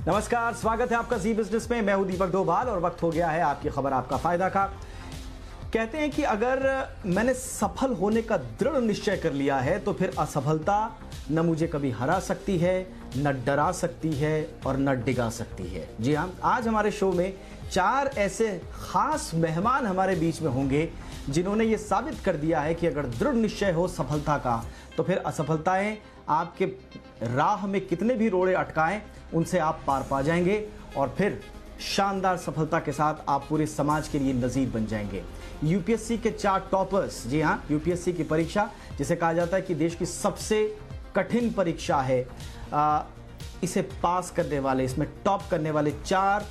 नमस्कार, स्वागत है आपका जी बिजनेस में। मैं हूं दीपक डोभाल और वक्त हो गया है आपकी खबर आपका फायदा का। कहते हैं कि अगर मैंने सफल होने का दृढ़ निश्चय कर लिया है तो फिर असफलता न मुझे कभी हरा सकती है, न डरा सकती है और न डिगा सकती है। जी हाँ, आज हमारे शो में 4 ऐसे खास मेहमान हमारे बीच में होंगे जिन्होंने ये साबित कर दिया है कि अगर दृढ़ निश्चय हो सफलता का तो फिर असफलताएं आपके राह में कितने भी रोड़े अटकाएं उनसे आप पार पा जाएंगे और फिर शानदार सफलता के साथ आप पूरे समाज के लिए नज़ीर बन जाएंगे। यूपीएससी के 4 टॉपर्स, जी हाँ, यूपीएससी की परीक्षा जिसे कहा जाता है कि देश की सबसे कठिन परीक्षा है, इसे पास करने वाले, इसमें टॉप करने वाले 4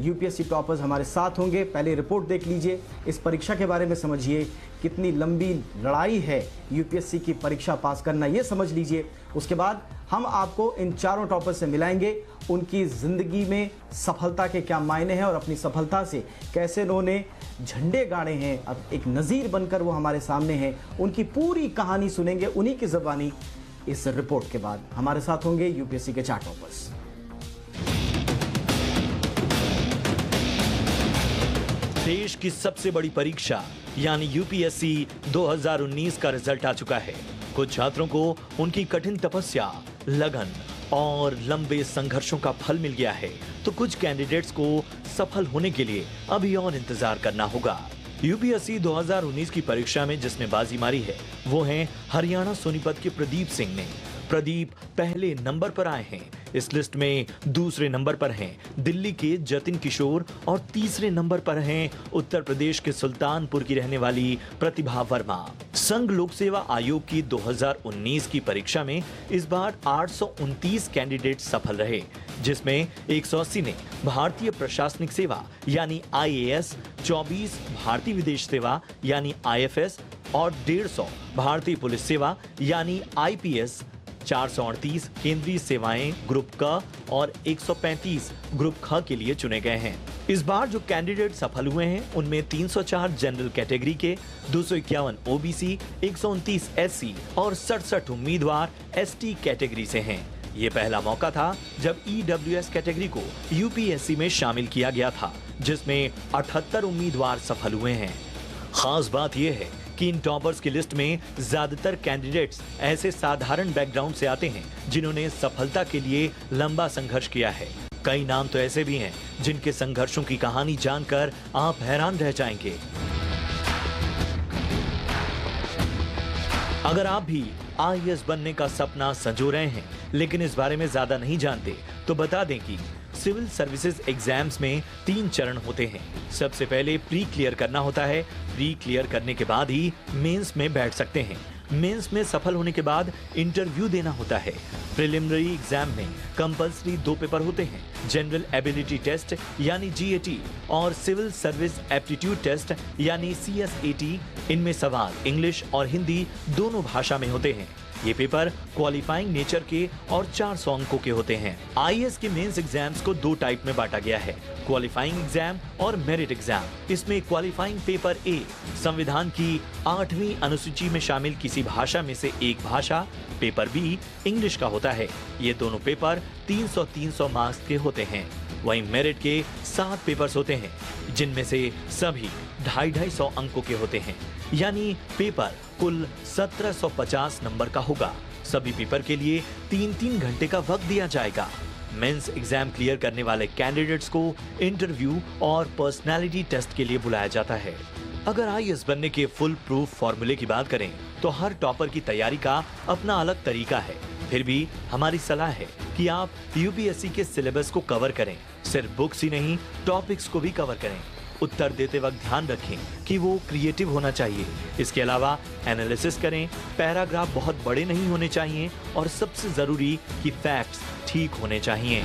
यूपीएससी टॉपर्स हमारे साथ होंगे। पहले रिपोर्ट देख लीजिए, इस परीक्षा के बारे में समझिए, कितनी लंबी लड़ाई है यूपीएससी की परीक्षा पास करना, ये समझ लीजिए। उसके बाद हम आपको इन 4 टॉपर्स से मिलाएंगे, उनकी ज़िंदगी में सफलता के क्या मायने हैं और अपनी सफलता से कैसे उन्होंने झंडे गाड़े हैं, अब एक नज़ीर बनकर वो हमारे सामने हैं। उनकी पूरी कहानी सुनेंगे उन्हीं की ज़बानी इस रिपोर्ट के बाद। हमारे साथ होंगे यूपीएससी के 4 टॉपर्स। देश की सबसे बड़ी परीक्षा यानी यूपीएससी 2019 का रिजल्ट आ चुका है। कुछ छात्रों को उनकी कठिन तपस्या, लगन और लंबे संघर्षों का फल मिल गया है, तो कुछ कैंडिडेट्स को सफल होने के लिए अभी और इंतजार करना होगा। यूपीएससी 2019 की परीक्षा में जिसने बाजी मारी है वो हैं हरियाणा सोनीपत के प्रदीप सिंह ने। प्रदीप पहले नंबर पर आए हैं। इस लिस्ट में दूसरे नंबर पर हैं दिल्ली के जतिन किशोर और तीसरे नंबर पर हैं उत्तर प्रदेश के सुल्तानपुर की रहने वाली प्रतिभा वर्मा। संघ लोक सेवा आयोग की 2019 की परीक्षा में इस बार 829 कैंडिडेट सफल रहे, जिसमें 180 ने भारतीय प्रशासनिक सेवा यानी आईएएस, 24 भारतीय विदेश सेवा यानी आईएफएस और 150 भारतीय पुलिस सेवा यानी आईपीएस, 438 केंद्रीय सेवाएं ग्रुप क और 135 ग्रुप ख के लिए चुने गए हैं। इस बार जो कैंडिडेट सफल हुए हैं उनमें 304 जनरल कैटेगरी के, 251 ओबीसी, 129 एससी और 67 उम्मीदवार एसटी कैटेगरी से हैं। ये पहला मौका था जब ईडब्ल्यूएस कैटेगरी को यूपीएससी में शामिल किया गया था, जिसमें 78 उम्मीदवार सफल हुए हैं। खास बात यह है कि इन टॉपर्स की लिस्ट में ज्यादातर कैंडिडेट्स ऐसे साधारण बैकग्राउंड से आते हैं जिन्होंने सफलता के लिए लंबा संघर्ष किया है। कई नाम तो ऐसे भी हैं जिनके संघर्षों की कहानी जानकर आप हैरान रह जाएंगे। अगर आप भी आईएएस बनने का सपना संजो रहे हैं लेकिन इस बारे में ज्यादा नहीं जानते तो बता दें कि सिविल सर्विसेज एग्जाम्स में 3 चरण होते हैं। सबसे पहले प्री क्लियर करना होता है। प्री क्लियर करने के बाद ही मेंस में बैठ सकते हैं। मेंस में सफल होने के बाद इंटरव्यू देना होता है। प्रिलिमिनरी एग्जाम में कंपल्सरी 2 पेपर होते हैं, जनरल एबिलिटी टेस्ट यानी जीएटी और सिविल सर्विस एप्टीट्यूड टेस्ट यानी सीएसएटी। इनमें सवाल इंग्लिश और हिंदी दोनों भाषा में होते हैं। ये पेपर क्वालिफाइंग नेचर के और 400 अंकों के होते हैं। आईएएस के मेंस एग्जाम्स को 2 टाइप में बांटा गया है, क्वालिफाइंग एग्जाम और मेरिट एग्जाम। इसमें क्वालिफाइंग पेपर ए संविधान की 8वीं अनुसूची में शामिल किसी भाषा में से एक भाषा, पेपर बी इंग्लिश का होता है। ये दोनों पेपर 300-300 मार्क्स के होते हैं। वहीं मेरिट के 7 पेपर्स होते हैं, जिनमें से सभी 250-250 अंकों के होते हैं, यानी पेपर कुल 1750 नंबर का होगा। सभी पेपर के लिए 3-3 घंटे का वक्त दिया जाएगा। मेंस एग्जाम क्लियर करने वाले कैंडिडेट्स को इंटरव्यू और पर्सनालिटी टेस्ट के लिए बुलाया जाता है। अगर आईएएस बनने के फुल प्रूफ फॉर्मूले की बात करें तो हर टॉपर की तैयारी का अपना अलग तरीका है। फिर भी हमारी सलाह है कि आप यूपीएससी के सिलेबस को कवर करें, सिर्फ बुक्स ही नहीं टॉपिक्स को भी कवर करें। उत्तर देते वक्त ध्यान रखें कि वो क्रिएटिव होना चाहिए। इसके अलावा एनालिसिस करें, पैराग्राफ बहुत बड़े नहीं होने चाहिए और सबसे जरूरी कि फैक्ट्स ठीक होने चाहिए।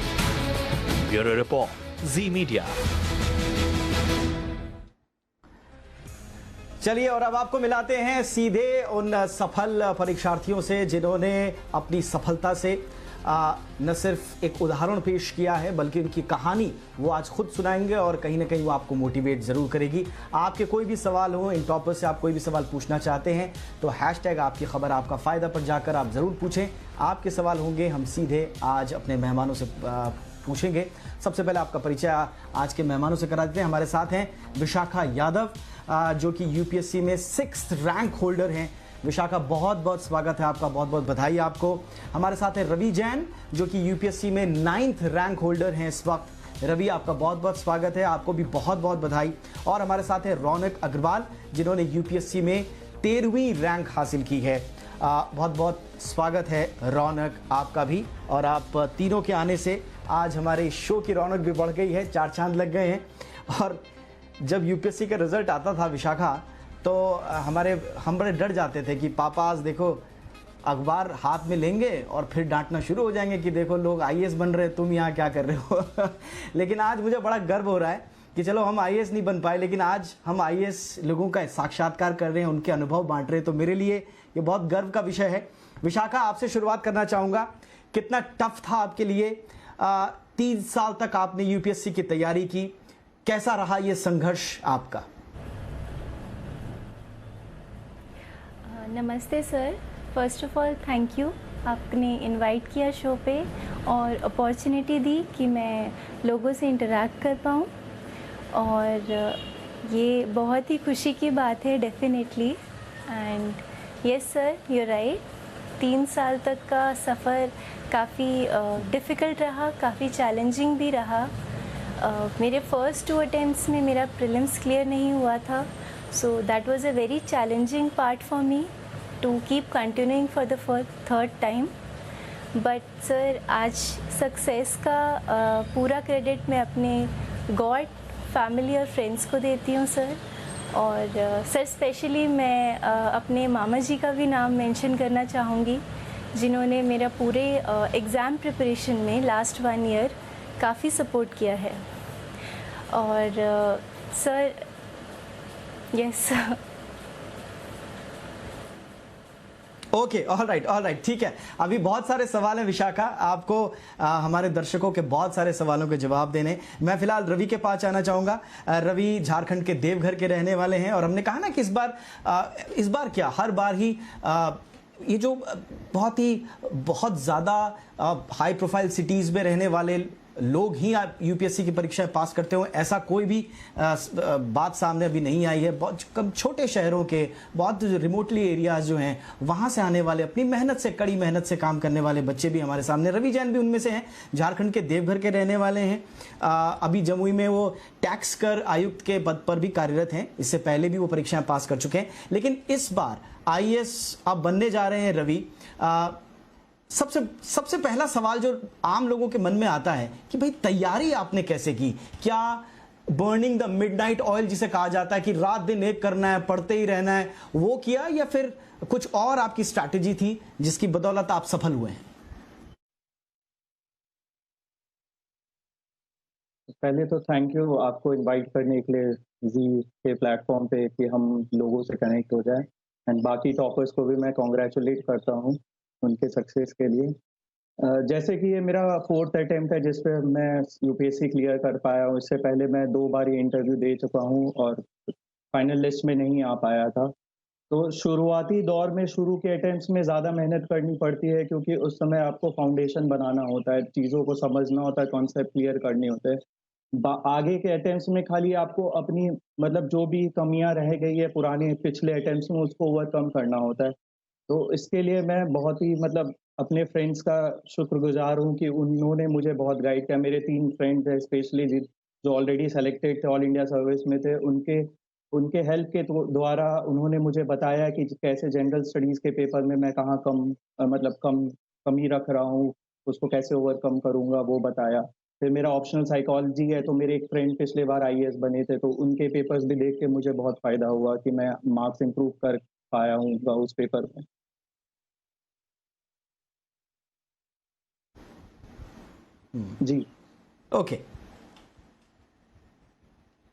ब्यूरो रिपोर्ट, जी मीडिया। चलिए और अब आपको मिलाते हैं सीधे उन सफल परीक्षार्थियों से जिन्होंने अपनी सफलता से न सिर्फ एक उदाहरण पेश किया है बल्कि उनकी कहानी वो आज खुद सुनाएंगे और कहीं ना कहीं वो आपको मोटिवेट ज़रूर करेगी। आपके कोई भी सवाल हो, इन टॉपर से आप कोई भी सवाल पूछना चाहते हैं तो हैशटैग आपकी खबर आपका फ़ायदा पर जाकर आप ज़रूर पूछें। आपके सवाल होंगे, हम सीधे आज अपने मेहमानों से पूछेंगे। सबसे पहले आपका परिचय आज के मेहमानों से करा देते हैं। हमारे साथ हैं विशाखा यादव, जो कि यूपीएससी में 6th रैंक होल्डर हैं। विशाखा, बहुत बहुत स्वागत है आपका, बहुत बहुत बधाई आपको। हमारे साथ है रवि जैन, जो कि यूपीएससी में 9th रैंक होल्डर हैं इस वक्त। रवि, आपका बहुत बहुत स्वागत है, आपको भी बहुत बहुत बधाई। और हमारे साथ है रौनक अग्रवाल, जिन्होंने यूपीएससी में 13वीं रैंक हासिल की है। बहुत बहुत स्वागत है रौनक आपका भी। और आप तीनों के आने से आज हमारे शो की रौनक भी बढ़ गई है, 4 चांद लग गए हैं। और जब यूपीएससी का रिजल्ट आता था विशाखा, तो हम बड़े डर जाते थे कि पापा आज देखो अखबार हाथ में लेंगे और फिर डांटना शुरू हो जाएंगे कि देखो लोग आईएएस बन रहे हैं, तुम यहाँ क्या कर रहे हो। लेकिन आज मुझे बड़ा गर्व हो रहा है कि चलो हम आईएएस नहीं बन पाए, लेकिन आज हम आईएएस लोगों का साक्षात्कार कर रहे हैं, उनके अनुभव बांट रहे हैं, तो मेरे लिए ये बहुत गर्व का विषय है। विशाखा, आपसे शुरुआत करना चाहूँगा, कितना टफ था आपके लिए? 3 साल तक आपने यूपीएससी की तैयारी की, कैसा रहा ये संघर्ष आपका? नमस्ते sir, first of all thank you, आपने इनवाइट किया शो पे और अपॉर्चुनिटी दी कि मैं लोगों से इंटरेक्ट कर पाऊँ, और ये बहुत ही खुशी की बात है definitely. And yes sir, you right, 3 साल तक का सफ़र काफ़ी डिफ़िकल्ट रहा, काफ़ी चैलेंजिंग भी रहा। मेरे फर्स्ट 2 अटेम्प्ट्स में मेरा प्रीलिम्स क्लियर नहीं हुआ था, so that was a very challenging part for me to keep continuing for the third time. But sir, आज सक्सेस का पूरा क्रेडिट मैं अपने गॉड, फैमिली और फ्रेंड्स को देती हूँ सर। और सर स्पेशली मैं अपने मामा जी का भी नाम मेंशन करना चाहूँगी, जिन्होंने मेरा पूरे एग्ज़ाम प्रिपरेशन में लास्ट 1 ईयर काफ़ी सपोर्ट किया है। और sir, yes okay, all right, ठीक है। अभी बहुत सारे सवाल हैं विशाखा, आपको हमारे दर्शकों के बहुत सारे सवालों के जवाब देने। मैं फिलहाल रवि के पास आना चाहूँगा। रवि झारखंड के देवघर के रहने वाले हैं, और हमने कहा ना कि इस बार क्या हर बार ही ये जो बहुत ज़्यादा हाई प्रोफाइल सिटीज़ में रहने वाले लोग ही आप यूपीएससी की परीक्षाएं पास करते हो, ऐसा कोई भी बात सामने अभी नहीं आई है। बहुत कम छोटे शहरों के, बहुत रिमोटली एरियाज जो हैं, वहाँ से आने वाले, अपनी मेहनत से, कड़ी मेहनत से काम करने वाले बच्चे भी हमारे सामने। रवि जैन भी उनमें से हैं, झारखंड के देवघर के रहने वाले हैं। अभी जमुई में वो टैक्स कर आयुक्त के पद पर भी कार्यरत हैं, इससे पहले भी वो परीक्षाएं पास कर चुके हैं। लेकिन इस बार आईएएस आप बनने जा रहे हैं रवि। सबसे पहला सवाल जो आम लोगों के मन में आता है कि भाई तैयारी आपने कैसे की? क्या बर्निंग द मिडनाइट ऑयल जिसे कहा जाता है कि रात दिन एक करना है, पढ़ते ही रहना है, वो किया, या फिर कुछ और आपकी स्ट्रैटेजी थी जिसकी बदौलत आप सफल हुए हैं? पहले तो थैंक यू आपको इनवाइट करने के लिए जी के प्लेटफॉर्म पे कि हम लोगों से कनेक्ट हो जाए। एंड बाकी टॉपर्स को भी मैं कॉन्ग्रेचुलेट करता हूँ उनके सक्सेस के लिए। जैसे कि ये मेरा 4th अटेम्प्ट है जिस पे मैं यूपीएससी क्लियर कर पाया हूँ। इससे पहले मैं 2 बार ये इंटरव्यू दे चुका हूँ और फाइनल लिस्ट में नहीं आ पाया था। तो शुरुआती दौर में शुरू के अटेम्प्ट्स में ज़्यादा मेहनत करनी पड़ती है, क्योंकि उस समय आपको फाउंडेशन बनाना होता है, चीज़ों को समझना होता है, कॉन्सेप्ट क्लियर करने होते हैं। आगे के अटेम्प्ट्स में खाली आपको अपनी मतलब जो भी कमियां रह गई है पुराने पिछले अटेम्प्ट्स में, उसको ओवरकम करना होता है। तो इसके लिए मैं बहुत ही मतलब अपने फ्रेंड्स का शुक्रगुजार हूँ कि उन्होंने मुझे बहुत गाइड किया। मेरे 3 फ्रेंड्स हैं स्पेशली जो ऑलरेडी सेलेक्टेड थे, ऑल इंडिया सर्विस में थे। उनके हेल्प के द्वारा उन्होंने मुझे बताया कि कैसे जनरल स्टडीज़ के पेपर में मैं कहाँ कमी रख रहा हूँ, उसको कैसे ओवरकम करूँगा, वो बताया। फिर मेरा ऑप्शनल साइकोलॉजी है, तो मेरे एक फ्रेंड पिछले बार आईएएस बने थे, तो उनके पेपर्स भी देख के मुझे बहुत फ़ायदा हुआ कि मैं मार्क्स इम्प्रूव कर पाया हूँ उस पेपर में। जी। ओके,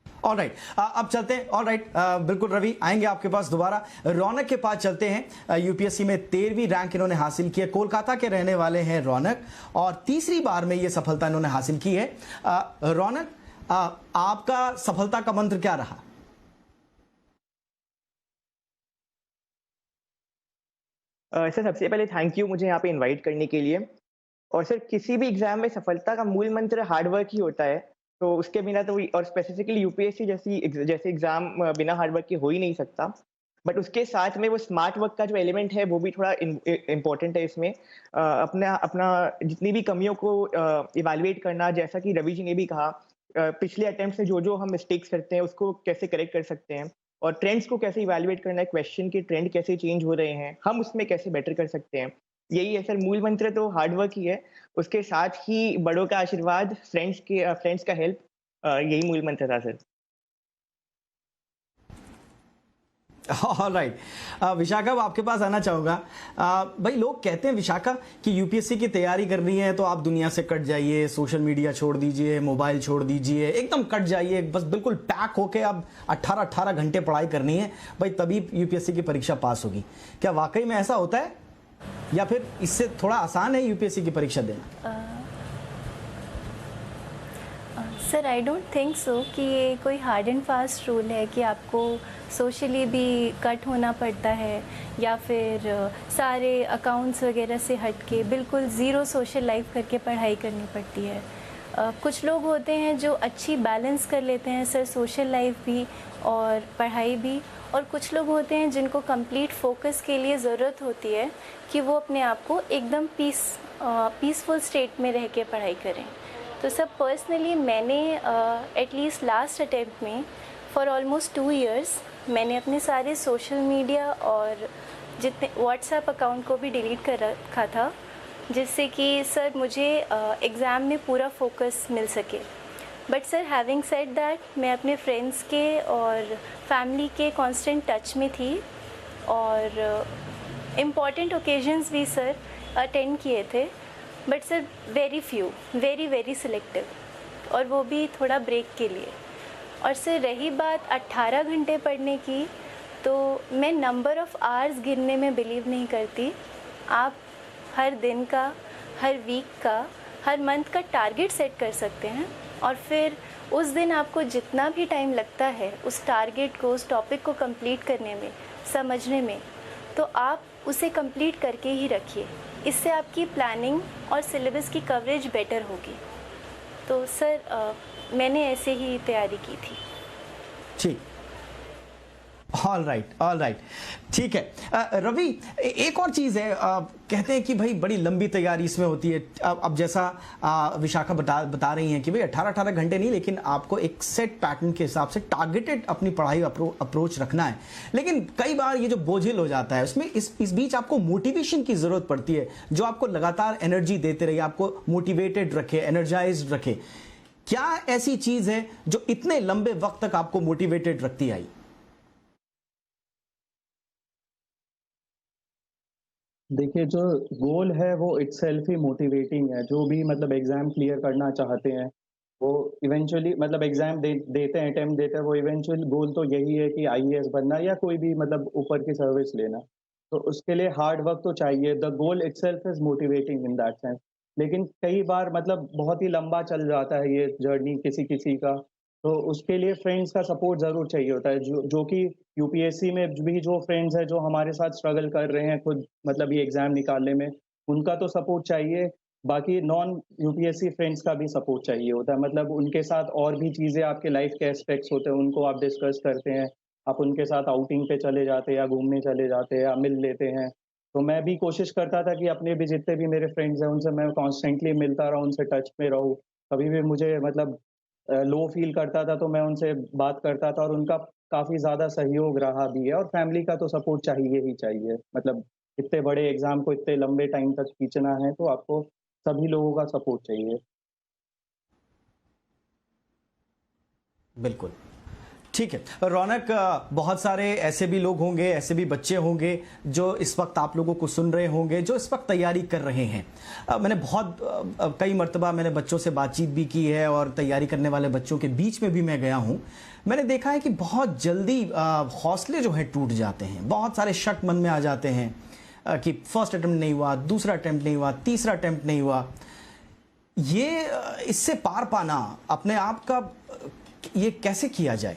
ऑल राइट, अब चलते हैं। ऑल राइट, बिल्कुल रवि, आएंगे आपके पास दोबारा। रौनक के पास चलते हैं। यूपीएससी में 13वीं रैंक इन्होंने हासिल की है, कोलकाता के रहने वाले हैं रौनक, और तीसरी बार में ये सफलता इन्होंने हासिल की है। रौनक, आपका सफलता का मंत्र क्या रहा? सर सबसे पहले थैंक यू मुझे यहाँ पे इनवाइट करने के लिए। और सर किसी भी एग्ज़ाम में सफलता का मूल मंत्र हार्ड वर्क ही होता है। तो उसके बिना तो और स्पेसिफिकली यूपीएससी जैसे एग्ज़ाम बिना हार्ड वर्क के हो ही नहीं सकता। बट उसके साथ में वो स्मार्ट वर्क का जो एलिमेंट है वो भी थोड़ा इम्पोर्टेंट है इसमें। अपना अपना जितनी भी कमियों को इवैल्यूएट करना, जैसा कि रवि जी ने भी कहा, पिछले अटेम्प्ट से जो-जो हम मिस्टेक्स करते हैं उसको कैसे करेक्ट कर सकते हैं और ट्रेंड्स को कैसे इवैल्यूएट करना है, क्वेश्चन के ट्रेंड कैसे चेंज हो रहे हैं, हम उसमें कैसे बेटर कर सकते हैं। यही है सर, मूल मंत्र तो हार्ड वर्क ही है। उसके साथ ही बड़ों का आशीर्वाद, फ्रेंड्स का हेल्प, यही मूल मंत्र था सर। ऑलराइट, विशाखा अब आपके पास आना चाहूँगा। भाई लोग कहते हैं विशाखा कि यूपीएससी की तैयारी करनी है तो आप दुनिया से कट जाइए, सोशल मीडिया छोड़ दीजिए, मोबाइल छोड़ दीजिए, एकदम कट जाइए, बस बिल्कुल पैक होके अब 18-18 घंटे पढ़ाई करनी है भाई, तभी यूपीएससी की परीक्षा पास होगी। क्या वाकई में ऐसा होता है या फिर इससे थोड़ा आसान है यूपीएससी की परीक्षा देना? Sir I don't think so कि ये कोई हार्ड एंड फास्ट रूल है कि आपको सोशली भी कट होना पड़ता है या फिर सारे अकाउंट्स वगैरह से हट के बिल्कुल ज़ीरो सोशल लाइफ करके पढ़ाई करनी पड़ती है। कुछ लोग होते हैं जो अच्छी बैलेंस कर लेते हैं सर, सोशल लाइफ भी और पढ़ाई भी, और कुछ लोग होते हैं जिनको कंप्लीट फोकस के लिए ज़रूरत होती है कि वो अपने आप को एकदम पीसफुल स्टेट में रह के पढ़ाई करें। तो सब पर्सनली मैंने एटलीस्ट लास्ट अटेम्प्ट में फॉर ऑलमोस्ट 2 इयर्स मैंने अपने सारे सोशल मीडिया और जितने व्हाट्सएप अकाउंट को भी डिलीट कर रखा था, जिससे कि सर मुझे एग्ज़ाम में पूरा फोकस मिल सके। But sir having said that मैं अपने फ्रेंड्स के और फैमिली के कांस्टेंट टच में थी और इम्पॉर्टेंट ओकेजन्स भी सर अटेंड किए थे, but sir very few, very selective, और वो भी थोड़ा ब्रेक के लिए। और सर रही बात 18 घंटे पढ़ने की, तो मैं नंबर ऑफ़ आवर्स गिनने में बिलीव नहीं करती। आप हर दिन का, हर वीक का, हर मंथ का टारगेट सेट कर सकते हैं और फिर उस दिन आपको जितना भी टाइम लगता है उस टारगेट को, उस टॉपिक को कंप्लीट करने में, समझने में, तो आप उसे कंप्लीट करके ही रखिए। इससे आपकी प्लानिंग और सिलेबस की कवरेज बेटर होगी। तो सर मैंने ऐसे ही तैयारी की थी। ठीक, ऑल राइट, ठीक है। रवि, एक और चीज़ है, कहते हैं कि भाई बड़ी लंबी तैयारी इसमें होती है। अब जैसा विशाखा बता रही हैं कि भाई 18-18 घंटे नहीं, लेकिन आपको एक सेट पैटर्न के हिसाब से टारगेटेड अपनी पढ़ाई अप्रोच रखना है। लेकिन कई बार ये जो बोझिल हो जाता है उसमें इस बीच आपको मोटिवेशन की ज़रूरत पड़ती है, जो आपको लगातार एनर्जी देते रहे, आपको मोटिवेटेड रखे, एनर्जाइज्ड रखे। क्या ऐसी चीज़ है जो इतने लंबे वक्त तक आपको मोटिवेटेड रखती आई? देखिए, जो गोल है वो इटसेल्फ ही मोटिवेटिंग है। जो भी मतलब एग्ज़ाम क्लियर करना चाहते हैं, वो इवेंचुअली मतलब एग्ज़ाम देते हैं, अटेम्प्ट देते हैं, वो इवेंचुअल गोल तो यही है कि आईएएस बनना या कोई भी मतलब ऊपर की सर्विस लेना। तो उसके लिए हार्ड वर्क तो चाहिए। The goal itself is motivating in that sense. लेकिन कई बार मतलब बहुत ही लंबा चल जाता है ये जर्नी किसी-किसी का, तो उसके लिए फ्रेंड्स का सपोर्ट ज़रूर चाहिए होता है। जो कि यूपीएससी में भी जो फ्रेंड्स हैं, जो हमारे साथ स्ट्रगल कर रहे हैं खुद मतलब ये एग्ज़ाम निकालने में, उनका तो सपोर्ट चाहिए। बाकी नॉन यूपीएससी फ्रेंड्स का भी सपोर्ट चाहिए होता है। मतलब उनके साथ और भी चीज़ें आपके लाइफ़ के एस्पेक्ट्स होते हैं, उनको आप डिस्कस करते हैं। आप उनके साथ आउटिंग पे चले जाते हैं या घूमने चले जाते हैं या मिल लेते हैं। तो मैं भी कोशिश करता था कि अपने भी जितने भी मेरे फ्रेंड्स हैं, उनसे मैं कॉन्स्टेंटली मिलता रहूँ, उनसे टच में रहूँ। कभी भी मुझे मतलब लो फ़ील करता था, तो मैं उनसे बात करता था और उनका काफ़ी ज़्यादा सहयोग रहा भी है और फैमिली का तो सपोर्ट चाहिए ही चाहिए। मतलब इतने बड़े एग्ज़ाम को इतने लंबे टाइम तक खींचना है, तो आपको सभी लोगों का सपोर्ट चाहिए। बिल्कुल, ठीक है। रौनक, बहुत सारे ऐसे भी लोग होंगे, ऐसे भी बच्चे होंगे जो इस वक्त आप लोगों को सुन रहे होंगे, जो इस वक्त तैयारी कर रहे हैं। मैंने कई मर्तबा मैंने बच्चों से बातचीत भी की है और तैयारी करने वाले बच्चों के बीच में भी मैं गया हूं। मैंने देखा है कि बहुत जल्दी हौसले जो हैं टूट जाते हैं, बहुत सारे शक मन में आ जाते हैं कि फर्स्ट अटेम्प्ट नहीं हुआ, दूसरा अटेम्प्ट नहीं हुआ, तीसरा अटेम्प्ट नहीं हुआ। ये इससे पार पाना अपने आप का, ये कैसे किया जाए?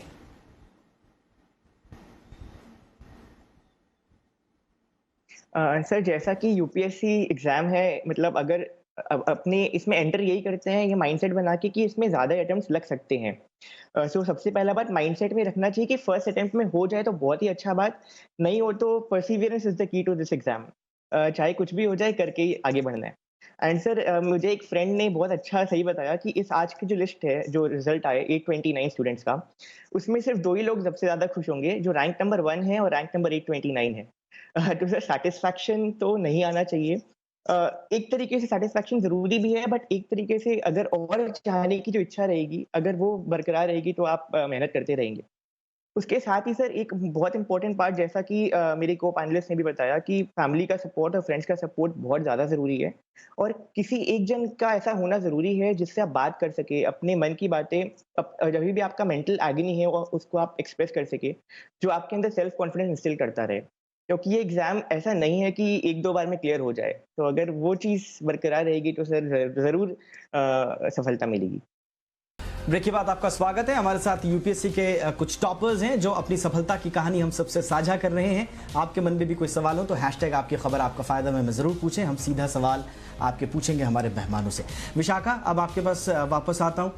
सर जैसा कि यूपीएससी एग्ज़ाम है, मतलब अगर अपने इसमें एंटर यही करते हैं ये माइंडसेट बना के कि इसमें ज़्यादा अटेम्प्ट्स लग सकते हैं। सो सबसे पहला बात माइंडसेट में रखना चाहिए कि फर्स्ट अटेम्प्ट में हो जाए तो बहुत ही अच्छा बात, नहीं हो तो perseverance is the key to this exam. चाहे कुछ भी हो जाए करके ही आगे बढ़ना है। एंड सर मुझे एक फ्रेंड ने बहुत अच्छा सही बताया कि इस आज की जो लिस्ट है, जो रिज़ल्ट आए 829 स्टूडेंट्स का, उसमें सिर्फ़ 2 ही लोग सबसे ज़्यादा खुश होंगे, जो रैंक नंबर 1 है और रैंक नंबर 829 है। तो सर सैटिस्फैक्शन तो नहीं आना चाहिए। एक तरीके से सैटिस्फैक्शन ज़रूरी भी है, बट एक तरीके से अगर और चाहने की जो इच्छा रहेगी, अगर वो बरकरार रहेगी तो आप मेहनत करते रहेंगे। उसके साथ ही सर एक बहुत इम्पोर्टेंट पार्ट, जैसा कि मेरे को-पैनलिस्ट ने भी बताया कि फैमिली का सपोर्ट और फ्रेंड्स का सपोर्ट बहुत ज़्यादा ज़रूरी है और किसी एक जन का ऐसा होना ज़रूरी है जिससे आप बात कर सकें, अपने मन की बातें जभी भी आपका मेंटल एगनी है और उसको आप एक्सप्रेस कर सकें, जो आपके अंदर सेल्फ कॉन्फिडेंस इंस्टिल करता रहे। क्योंकि ये एग्ज़ाम ऐसा नहीं है कि 1-2 बार में क्लियर हो जाए, तो अगर वो चीज़ बरकरार रहेगी तो सर ज़रूर सफलता मिलेगी। ब्रेक के बाद आपका स्वागत है। हमारे साथ यूपीएससी के कुछ टॉपर्स हैं जो अपनी सफलता की कहानी हम सबसे साझा कर रहे हैं। आपके मन में भी कोई सवाल हो तो हैशटैग आपकी खबर आपका फायदा में ज़रूर पूछें। हम सीधा सवाल आपके पूछेंगे हमारे मेहमानों से। विशाखा, अब आपके पास वापस आता हूँ।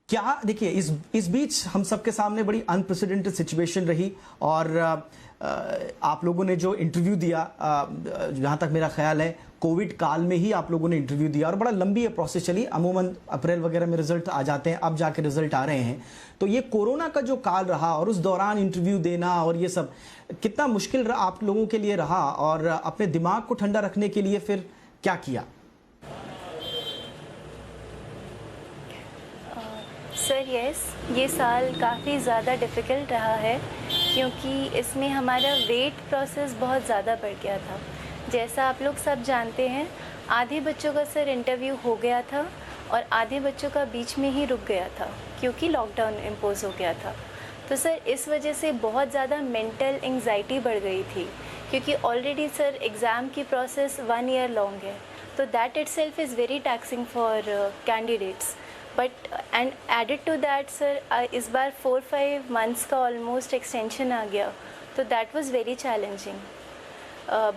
क्या देखिए, इस बीच हम सबके सामने बड़ी अनप्रेसिडेंटेड सिचुएशन रही और आप लोगों ने जो इंटरव्यू दिया, जहाँ तक मेरा ख्याल है कोविड काल में ही आप लोगों ने इंटरव्यू दिया और बड़ा लंबी ये प्रोसेस चली। अमूमन अप्रैल वगैरह में रिजल्ट आ जाते हैं, अब जाके रिजल्ट आ रहे हैं। तो ये कोरोना का जो काल रहा और उस दौरान इंटरव्यू देना और ये सब कितना मुश्किल आप लोगों के लिए रहा, और अपने दिमाग को ठंडा रखने के लिए फिर क्या किया? सर ये साल काफ़ी ज़्यादा डिफ़िकल्ट रहा है क्योंकि इसमें हमारा वेट प्रोसेस बहुत ज़्यादा बढ़ गया था। जैसा आप लोग सब जानते हैं, आधे बच्चों का सर इंटरव्यू हो गया था और आधे बच्चों का बीच में ही रुक गया था क्योंकि लॉकडाउन इम्पोज़ हो गया था। तो सर इस वजह से बहुत ज़्यादा मेंटल एंग्जाइटी बढ़ गई थी क्योंकि ऑलरेडी सर एग्ज़ाम की प्रोसेस 1 ईयर लॉन्ग है, तो that itself is very taxing for candidates. But and added to that sir इस बार 4-5 मंथ्स का ऑलमोस्ट एक्सटेंशन आ गया, तो that was very challenging.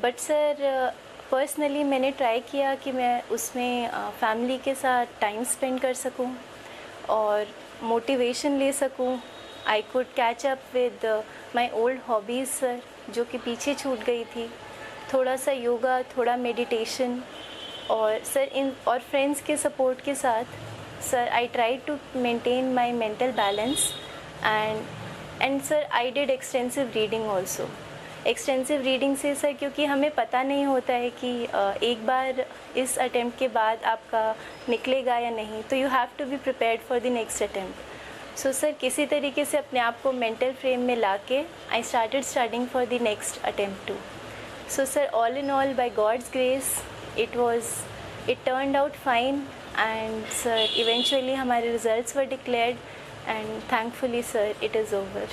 But sir personally मैंने ट्राई किया कि मैं उसमें फैमिली के साथ टाइम स्पेंड कर सकूं और मोटिवेशन ले सकूं। I could catch up with my old hobbies sir, जो कि पीछे छूट गई थी। थोड़ा सा योगा, थोड़ा मेडिटेशन और सर और फ्रेंड्स के सपोर्ट के साथ sir I try to maintain my mental balance and sir I did extensive reading also. Extensive reading से सर, क्योंकि हमें पता नहीं होता है कि एक बार इस अटेम्प्ट के बाद आपका निकलेगा या नहीं, तो you have to be prepared for the next attempt. So sir किसी तरीके से अपने आप को मेंटल फ्रेम में ला के I started studying for the next attempt too. So sir all in all by God's grace it turned out fine and sir eventually हमारे results were declared and thankfully sir it is over.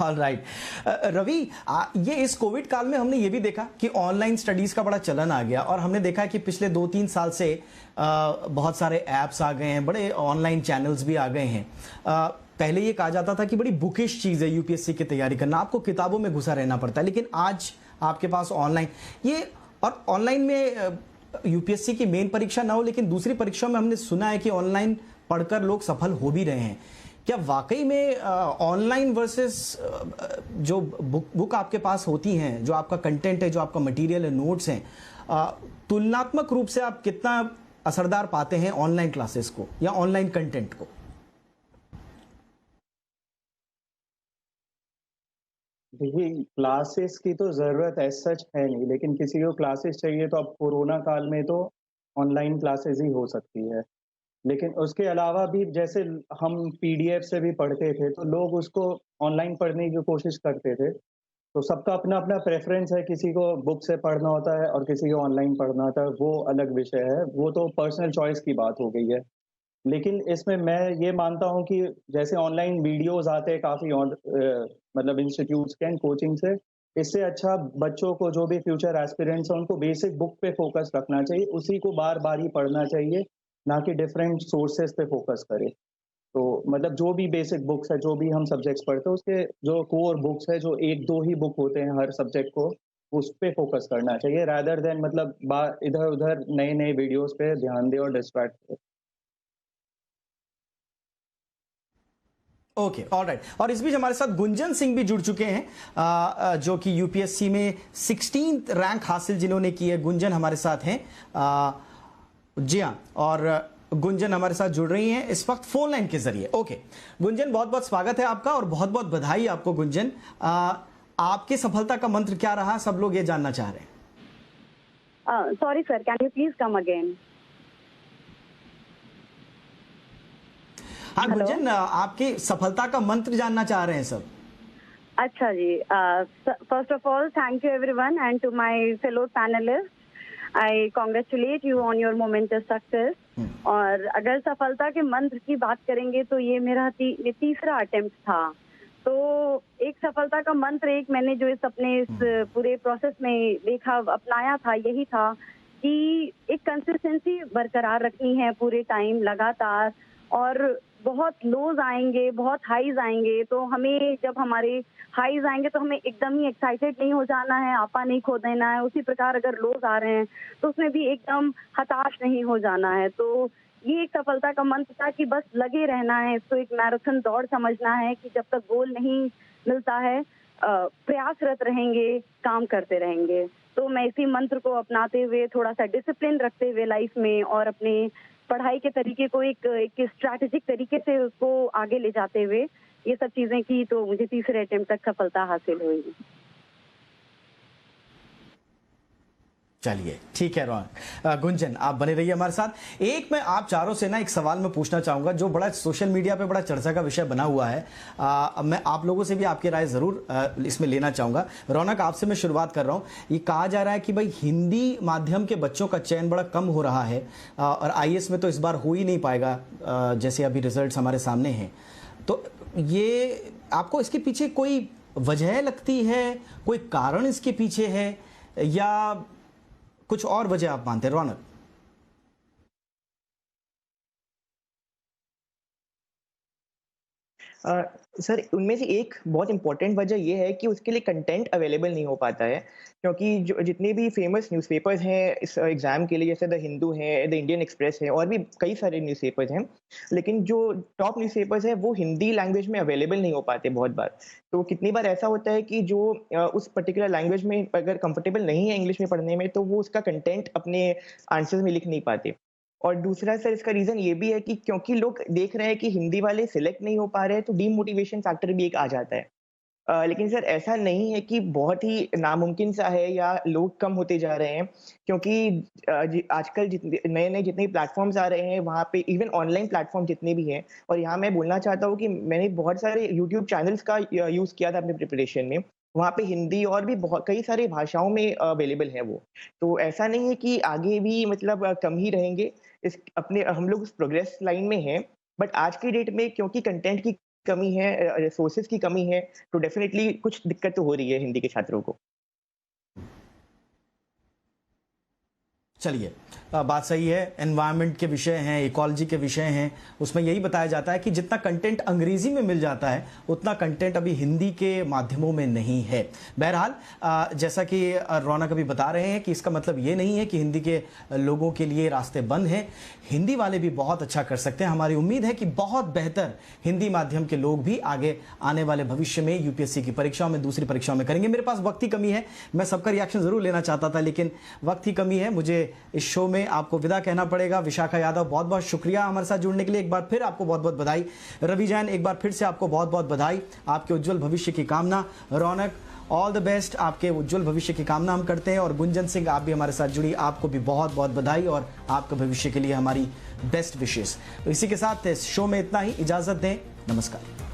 All right. Ravi, ये इस Covid काल में हमने ये भी देखा कि ऑनलाइन स्टडीज़ का बड़ा चलन आ गया और हमने देखा कि पिछले 2-3 साल से बहुत सारे ऐप्स आ गए हैं, बड़े ऑनलाइन चैनल्स भी आ गए हैं। पहले ये कहा जाता था कि बड़ी बुकिश चीज़ है यूपीएससी की तैयारी करना, आपको किताबों में घुसा रहना पड़ता है, लेकिन आज आपके पास ऑनलाइन ये, और ऑनलाइन में यूपीएससी की मेन परीक्षा ना हो लेकिन दूसरी परीक्षाओं में हमने सुना है कि ऑनलाइन पढ़कर लोग सफल हो भी रहे हैं। क्या वाकई में ऑनलाइन वर्सेस जो बुक आपके पास होती हैं, जो आपका कंटेंट है, जो आपका मटेरियल है, नोट्स हैं, तुलनात्मक रूप से आप कितना असरदार पाते हैं ऑनलाइन क्लासेस को या ऑनलाइन कंटेंट को? देखिए, क्लासेस की तो ज़रूरत एज़ सच है नहीं, लेकिन किसी को क्लासेस चाहिए तो अब कोरोना काल में तो ऑनलाइन क्लासेस ही हो सकती है। लेकिन उसके अलावा भी जैसे हम पीडीएफ से भी पढ़ते थे, तो लोग उसको ऑनलाइन पढ़ने की कोशिश करते थे। तो सबका अपना-अपना प्रेफ़रेंस है, किसी को बुक से पढ़ना होता है और किसी को ऑनलाइन पढ़ना होता है, वो अलग विषय है, वो तो पर्सनल चॉइस की बात हो गई है। लेकिन इसमें मैं ये मानता हूँ कि जैसे ऑनलाइन वीडियोज़ आते हैं काफ़ी मतलब इंस्टीट्यूट्स के एंड कोचिंग से, इससे अच्छा बच्चों को जो भी फ्यूचर एस्पिरेंट्स हैं, उनको बेसिक बुक पे फ़ोकस रखना चाहिए, उसी को बार-बार ही पढ़ना चाहिए, ना कि डिफरेंट सोर्सेज़ पे फ़ोकस करें। तो मतलब जो भी बेसिक बुक्स है, जो भी हम सब्जेक्ट्स पढ़ते हैं, उसके जो कोर बुक्स है, जो 1-2 ही बुक होते हैं हर सब्जेक्ट को, उस पे फोकस करना चाहिए, रादर देन मतलब इधर उधर नए नए वीडियोस पे ध्यान दे और डिस्ट्रैक्ट हो। Okay, alright. और इस बीच हमारे साथ गुंजन सिंह भी जुड़ चुके हैं, जो कि यूपीएससी में 16th रैंक हासिल जिन्होंने की है। गुंजन हमारे साथ हैं। जी हाँ, और गुंजन हमारे साथ जुड़ रही हैं इस वक्त फोन लाइन के जरिए। ओके गुंजन, बहुत बहुत स्वागत है आपका और बहुत बहुत बधाई आपको। गुंजन, आपकी सफलता का मंत्र क्या रहा, सब लोग ये जानना चाह रहे हैं। Sorry sir, can you please come again? हाँ गुंजन, आपकी सफलता का मंत्र जानना चाह रहे हैं सब। अच्छा जी, first of all thank you everyone and to my fellow panelist, I congratulate you on your momentous success. और अगर सफलता के मंत्र की बात करेंगे तो ये मेरा तीसरा अटेम्प्ट था। तो एक सफलता का मंत्र, एक मैंने जो इस अपने इस पूरे प्रोसेस में देखा, अपनाया था, यही था कि एक कंसिस्टेंसी बरकरार रखनी है पूरे टाइम लगातार। और बहुत लोज आएंगे, बहुत हाईज आएंगे, तो हमें जब हमारे हाईज आएंगे तो हमें एकदम ही एक्साइटेड नहीं हो जाना है, आपा नहीं खो देना है। उसी प्रकार अगर लोज आ रहे हैं तो उसमें भी एकदम हताश नहीं हो जाना है। तो ये एक सफलता का मंत्र था कि बस लगे रहना है, इसको एक मैराथन दौड़ समझना है कि जब तक गोल नहीं मिलता है प्रयासरत रहेंगे, काम करते रहेंगे। तो मैं इसी मंत्र को अपनाते हुए, थोड़ा सा डिसिप्लिन रखते हुए लाइफ में और अपने पढ़ाई के तरीके को एक स्ट्रैटेजिक तरीके से उसको आगे ले जाते हुए ये सब चीजें की, तो मुझे तीसरे अटेम्प्ट तक सफलता हासिल हुई। चलिए ठीक है रोहन। गुंजन, आप बने रहिए हमारे साथ। एक मैं आप चारों से ना एक सवाल मैं पूछना चाहूंगा जो बड़ा सोशल मीडिया पे बड़ा चर्चा का विषय बना हुआ है। मैं आप लोगों से भी आपकी राय जरूर इसमें लेना चाहूंगा। रौनक, आपसे मैं शुरुआत कर रहा हूं। ये कहा जा रहा है कि भाई हिंदी माध्यम के बच्चों का चयन बड़ा कम हो रहा है और आईएएस में तो इस बार हो ही नहीं पाएगा, जैसे अभी रिजल्ट हमारे सामने हैं। तो ये आपको इसके पीछे कोई वजह लगती है, कोई कारण इसके पीछे है, या कुछ और वजह आप मानते हैं? रौनक। सर, उनमें से एक बहुत इंपॉर्टेंट वजह ये है कि उसके लिए कंटेंट अवेलेबल नहीं हो पाता है, क्योंकि जो जितने भी फेमस न्यूज़पेपर्स हैं इस एग्ज़ाम के लिए, जैसे द हिंदू है, द इंडियन एक्सप्रेस है और भी कई सारे न्यूज़पेपर्स हैं, लेकिन जो टॉप न्यूज़पेपर्स हैं वो हिंदी लैंग्वेज में अवेलेबल नहीं हो पाते बहुत बार। तो कितनी बार ऐसा होता है कि जो उस पर्टिकुलर लैंग्वेज में अगर कंफर्टेबल नहीं है इंग्लिश में पढ़ने में, तो वो उसका कंटेंट अपने आंसर्स में लिख नहीं पाते। और दूसरा सर, इसका रीज़न ये भी है कि क्योंकि लोग देख रहे हैं कि हिंदी वाले सिलेक्ट नहीं हो पा रहे हैं, तो डीमोटिवेशन फैक्टर भी एक आ जाता है। लेकिन सर ऐसा नहीं है कि बहुत ही नामुमकिन सा है या लोग कम होते जा रहे हैं, क्योंकि आजकल नए-नए जितने प्लेटफ़ॉर्म्स आ रहे हैं, वहाँ पे इवन ऑनलाइन प्लेटफ़ॉर्म जितने भी हैं, और यहाँ मैं बोलना चाहता हूँ कि मैंने बहुत सारे यूट्यूब चैनल्स का यूज़ किया था अपने प्रिपरेशन में। वहाँ पे हिंदी और भी बहुत कई सारी भाषाओं में अवेलेबल है वो। तो ऐसा नहीं है कि आगे भी मतलब कम ही रहेंगे। हम लोग उस प्रोग्रेस लाइन में हैं, बट आज की डेट में क्योंकि कंटेंट की कमी है, रिसोर्सेज की कमी है, तो डेफिनेटली कुछ दिक्कत तो हो रही है हिंदी के छात्रों को। चलिए, बात सही है। एनवायरनमेंट के विषय हैं, इकोलॉजी के विषय हैं, उसमें यही बताया जाता है कि जितना कंटेंट अंग्रेजी में मिल जाता है उतना कंटेंट अभी हिंदी के माध्यमों में नहीं है। बहरहाल, जैसा कि रौनक अभी बता रहे हैं कि इसका मतलब ये नहीं है कि हिंदी के लोगों के लिए रास्ते बंद हैं। हिंदी वाले भी बहुत अच्छा कर सकते हैं। हमारी उम्मीद है कि बहुत बेहतर हिंदी माध्यम के लोग भी आगे आने वाले भविष्य में यूपीएससी की परीक्षाओं में, दूसरी परीक्षाओं में करेंगे। मेरे पास वक्त की कमी है, मैं सबका रिएक्शन जरूर लेना चाहता था, लेकिन वक्त की कमी है। मुझे इस शो में आपको विदा कहना पड़ेगा। विशाखा यादव, बहुत बहुत शुक्रिया हमारे साथ जुड़ने के लिए। एक बार फिर आपको बहुत बहुत बधाई। रवि जैन, एक बार फिर से आपको बहुत बहुत बधाई, आपके उज्जवल भविष्य की कामना। रौनक, ऑल द बेस्ट, आपके उज्जवल भविष्य की कामना हम करते हैं। और गुंजन सिंह, आप भी हमारे साथ जुड़ी, आपको भी बहुत बहुत बधाई और आपके भविष्य के लिए हमारी बेस्ट विशेष। तो इसी के साथ इस शो में इतना ही, इजाजत दें, नमस्कार।